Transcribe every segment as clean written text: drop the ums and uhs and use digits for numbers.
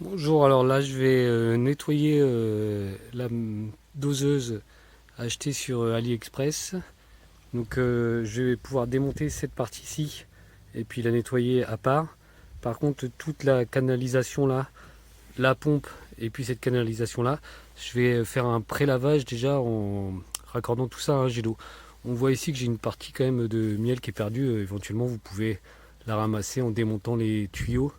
Bonjour, alors là je vais nettoyer la doseuse achetée sur AliExpress. Donc je vais pouvoir démonter cette partie-ci et puis la nettoyer à part. Par contre toute la canalisation là, la pompe et puis cette canalisation là, je vais faire un pré-lavage déjà en raccordant tout ça à un jet d'eau. On voit ici que j'ai une partie quand même de miel qui est perdue. Éventuellement vous pouvez la ramasser en démontant les tuyaux.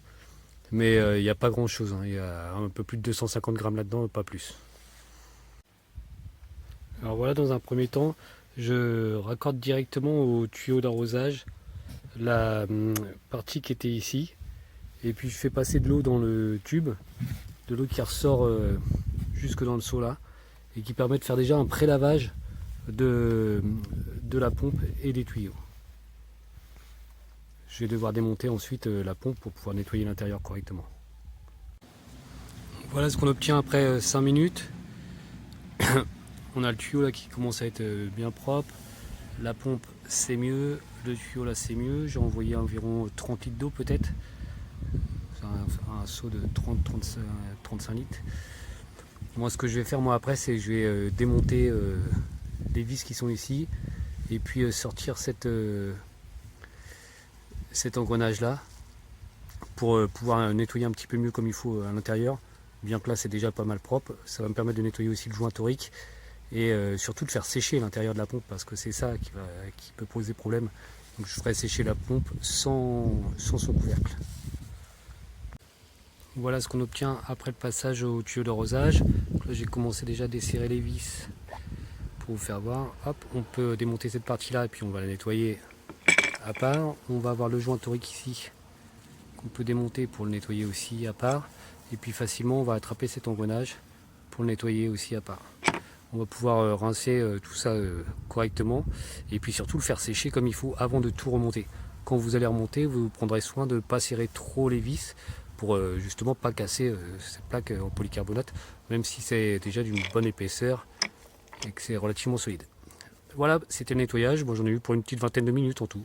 Mais il n'y a pas grand chose, hein. Il y a un peu plus de 250 grammes là-dedans, pas plus. Alors voilà, dans un premier temps, je raccorde directement au tuyau d'arrosage la partie qui était ici. Et puis je fais passer de l'eau dans le tube, de l'eau qui ressort jusque dans le seau là, et qui permet de faire déjà un pré-lavage de la pompe et des tuyaux. Je vais devoir démonter ensuite la pompe pour pouvoir nettoyer l'intérieur correctement. Voilà ce qu'on obtient après 5 minutes. On a le tuyau là qui commence à être bien propre. La pompe c'est mieux. Le tuyau là c'est mieux. J'ai envoyé environ 30 litres d'eau peut-être. C'est un seau de 30-35 litres. Moi ce que je vais faire moi après c'est que je vais démonter les vis qui sont ici. Et puis sortir cet engrenage là. Pour pouvoir nettoyer un petit peu mieux comme il faut à l'intérieur. Bien que là c'est déjà pas mal propre. Ça va me permettre de nettoyer aussi le joint torique. Et surtout de faire sécher l'intérieur de la pompe parce que c'est ça qui peut poser problème. Donc je ferai sécher la pompe sans son couvercle. Voilà ce qu'on obtient après le passage au tuyau d'arrosage. Là j'ai commencé déjà à desserrer les vis pour vous faire voir. Hop, on peut démonter cette partie là et puis on va la nettoyer à part. On va avoir le joint torique ici qu'on peut démonter pour le nettoyer aussi à part. Et puis facilement on va attraper cet engrenage pour le nettoyer aussi à part. On va pouvoir rincer tout ça correctement et puis surtout le faire sécher comme il faut avant de tout remonter. Quand vous allez remonter, vous prendrez soin de ne pas serrer trop les vis pour justement pas casser cette plaque en polycarbonate, même si c'est déjà d'une bonne épaisseur et que c'est relativement solide. Voilà, c'était le nettoyage. Bon, j'en ai eu pour une petite vingtaine de minutes en tout.